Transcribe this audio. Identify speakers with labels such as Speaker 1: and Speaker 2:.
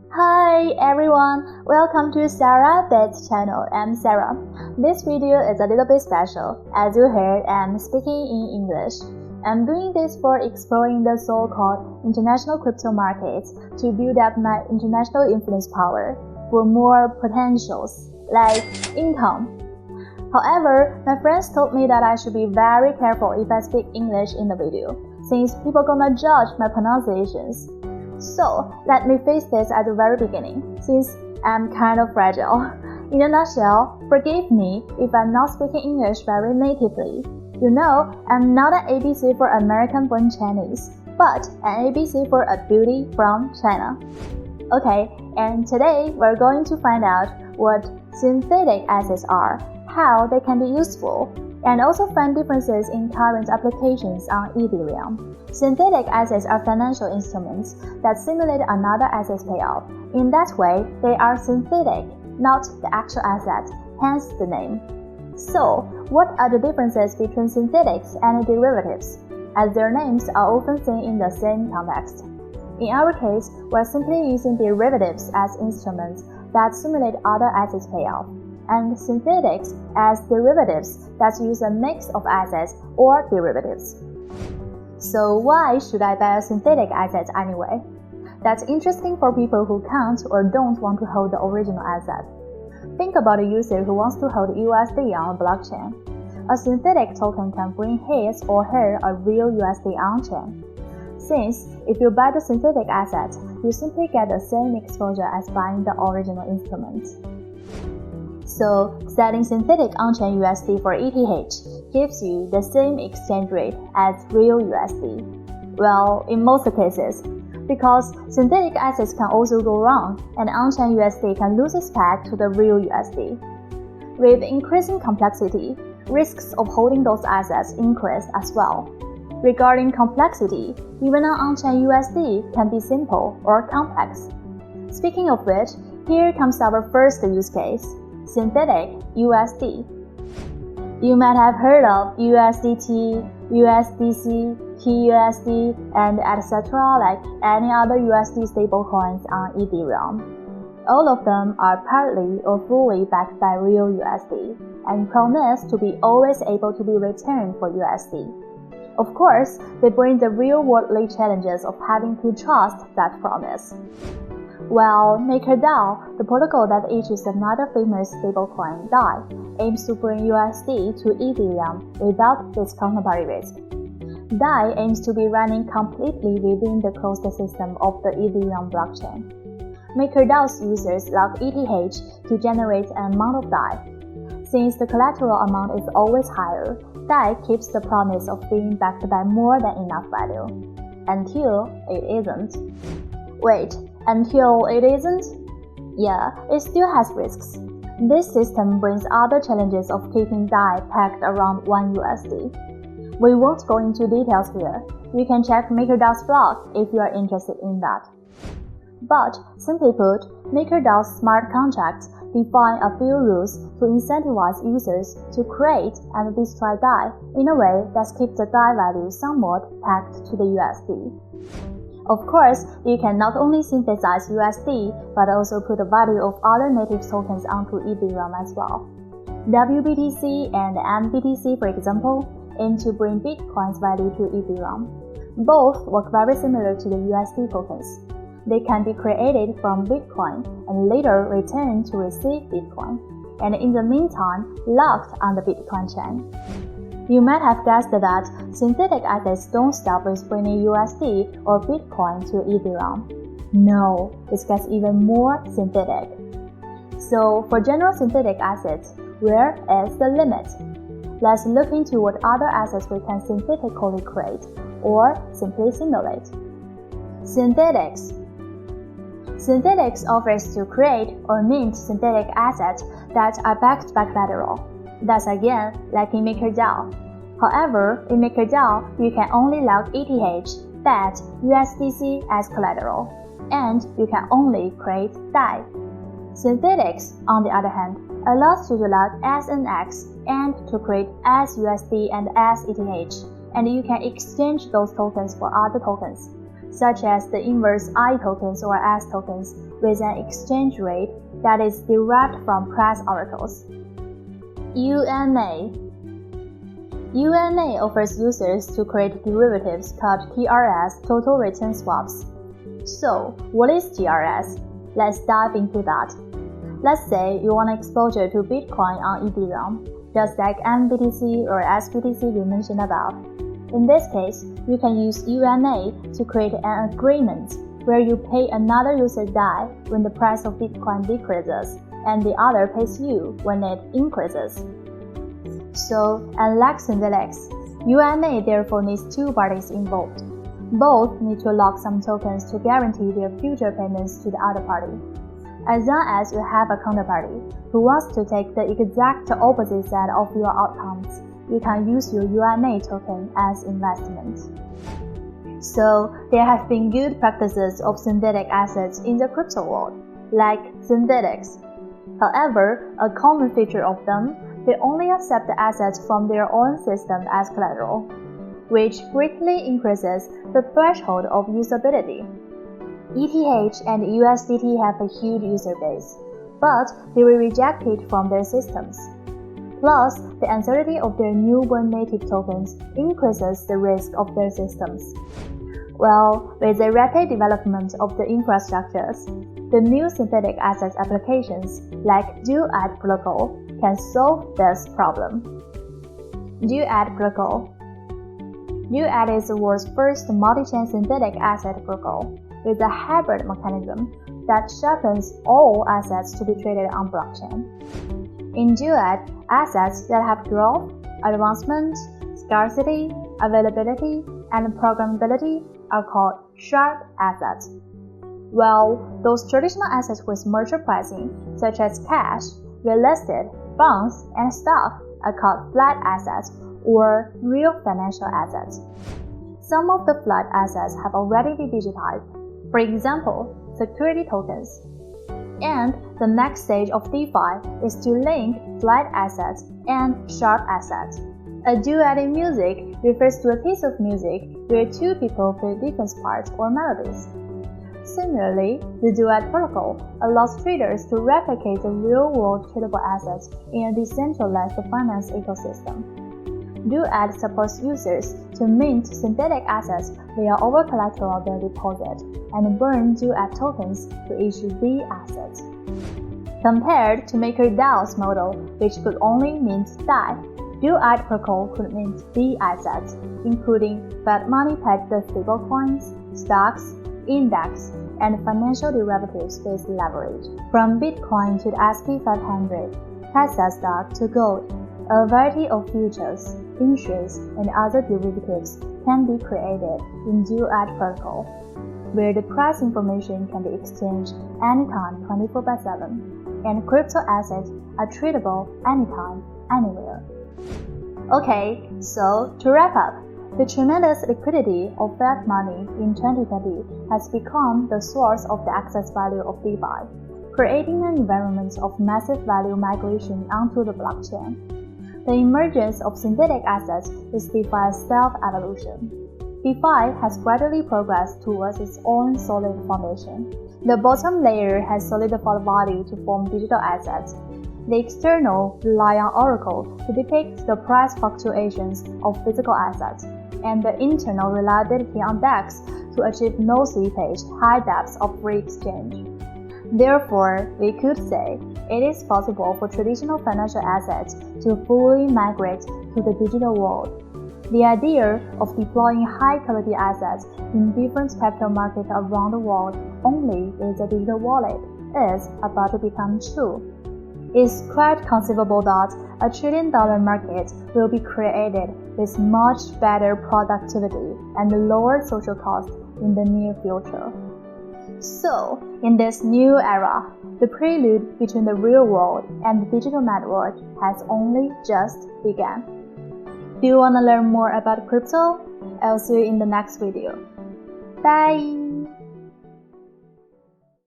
Speaker 1: Hi everyone, welcome to SaraBit's channel. I'm Sarah. This video is a little bit special. As you heard, I'm speaking in English. I'm doing this for exploring the so-called international crypto markets to build up my international influence power for more potentials, like income. However, my friends told me that I should be very careful if I speak English in the video, since people gonna judge my pronunciations. So, let me face this at the very beginning, since I'm kind of fragile. In a nutshell, forgive me if I'm not speaking English very natively. You know, I'm not an ABC for American-born Chinese, but an ABC for a beauty from China. Okay, and today we're going to find out what synthetic assets are, how they can be useful, and also find differences in current applications on Ethereum. Synthetic assets are financial instruments that simulate another asset's payoff. In that way, they are synthetic, not the actual asset, hence the name. So, what are the differences between synthetics and derivatives, as their names are often seen in the same context? In our case, we're simply using derivatives as instruments that simulate other assets' payoff, and synthetics as derivatives that use a mix of assets or derivatives. So why should I buy a synthetic asset anyway? That's interesting for people who can't or don't want to hold the original asset. Think about a user who wants to hold USD on a blockchain. A synthetic token can bring his or her a real USD on-chain. Since, if you buy the synthetic asset, you simply get the same exposure as buying the original instrument. So, selling synthetic on-chain USD for ETH gives you the same exchange rate as real USD. Well, in most cases, because synthetic assets can also go wrong and on-chain USD can lose its peg to the real USD. With increasing complexity, risks of holding those assets increase as well. Regarding complexity, even an on-chain USD can be simple or complex. Speaking of which, here comes our first use case. Synthetic USD. You might have heard of USDT, USDC, TUSD, and etc. like any other USD stablecoins on Ethereum. All of them are partly or fully backed by real USD and promise to be always able to be returned for USD. Of course, they bring the real-worldly challenges of having to trust that promise. Well, MakerDAO, the protocol that issues another famous stablecoin, DAI, aims to bring USD to Ethereum without this counterparty risk. DAI aims to be running completely within the closed system of the Ethereum blockchain. MakerDAO's users log ETH to generate an amount of DAI. Since the collateral amount is always higher, DAI keeps the promise of being backed by more than enough value. Until it isn't. Wait, until it isn't? Yeah, it still has risks. This system brings other challenges of keeping DAI pegged around 1 USD. We won't go into details here. You can check MakerDAO's blog if you are interested in that. But, simply put, MakerDAO's smart contracts define a few rules to incentivize users to create and destroy DAI in a way that keeps the DAI value somewhat pegged to the USD. Of course, you can not only synthesize USD, but also put the value of other native tokens onto Ethereum as well. WBTC and MBTC, for example, aim to bring Bitcoin's value to Ethereum. Both work very similar to the USD tokens. They can be created from Bitcoin and later returned to receive Bitcoin, and in the meantime, locked on the Bitcoin chain. You might have guessed that synthetic assets don't stop with bringing USD or Bitcoin to Ethereum. No, it gets even more synthetic. So, for general synthetic assets, where is the limit? Let's look into what other assets we can synthetically create, or simply simulate. Synthetics. Synthetics offers to create or mint synthetic assets that are backed by collateral. That's again like in MakerDAO. However, in MakerDAO, you can only log ETH, BAT, USDC as collateral, and you can only create DAI. Synthetics, on the other hand, allows you to log SNX and to create SUSD and SETH, and you can exchange those tokens for other tokens. such as the inverse I tokens or S tokens, with an exchange rate that is derived from press articles. UNA offers users to create derivatives called TRS, total return swaps. So, what is TRS? Let's dive into that. Let's say you want exposure to Bitcoin on Ethereum, just like MBTC or SBTC we mentioned above. In this case, you can use UNA to create an agreement where you pay another user DAI when the price of Bitcoin decreases, and the other pays you when it increases. So, unlike Synthetix, UNA therefore needs two parties involved. Both need to lock some tokens to guarantee their future payments to the other party. As long as you have a counterparty who wants to take the exact opposite side of your outcomes, you can use your UNA token as investment. So, there have been good practices of synthetic assets in the crypto world, like Synthetix. However, a common feature of them, they only accept the assets from their own system as collateral, which greatly increases the threshold of usability. ETH and USDT have a huge user base, but they were rejected from their systems. Plus, the uncertainty of their newborn native tokens increases the risk of their systems. Well, with the rapid development of the infrastructures, the new synthetic assets applications like Duet Protocol can solve this problem. Duet Protocol. Duet is the world's first multi-chain synthetic asset protocol with a hybrid mechanism that sharpens all assets to be traded on blockchain. In Duet, assets that have growth, advancement, scarcity, availability, and programmability are called sharp assets. While those traditional assets with merchant pricing, such as cash, real estate, bonds, and stock, are called flat assets or real financial assets. Some of the flat assets have already been digitized, for example, security tokens. And the next stage of DeFi is to link flat assets and sharp assets. A duet in music refers to a piece of music where two people play different parts or melodies. Similarly, the Duet Protocol allows traders to replicate the real-world tradable assets in a decentralized finance ecosystem. Duet supports users to mint synthetic assets via over-collateral their deposit and burn Duet tokens to issue the assets. Compared to MakerDAO's model, which could only mint DAI, Duet Protocol could mint the assets, including fiat money-pegged stablecoins, stocks, index, and financial derivatives-based leverage. From Bitcoin to the SP 500, Tesla stock to gold, a variety of futures, insurance, and other derivatives can be created in Duet Protocol, where the price information can be exchanged anytime 24/7, and crypto assets are tradable anytime, anywhere. Okay, so to wrap up, the tremendous liquidity of fiat money in 2020 has become the source of the excess value of DeFi, creating an environment of massive value migration onto the blockchain. The emergence of synthetic assets is DeFi's self-evolution. DeFi has gradually progressed towards its own solid foundation. The bottom layer has solidified value to form digital assets. The external rely on Oracle to depict the price fluctuations of physical assets, and the internal reliability on DEX to achieve no slippage, high depths of free exchange. Therefore, we could say it is possible for traditional financial assets to fully migrate to the digital world. The idea of deploying high-quality assets in different capital markets around the world only with a digital wallet is about to become true. It's quite conceivable that a $1 trillion market will be created with much better productivity and lower social costs in the near future. So, in this new era, the prelude between the real world and the digital network has only just begun. Do you want to learn more about crypto? I'll see you in the next video. Bye!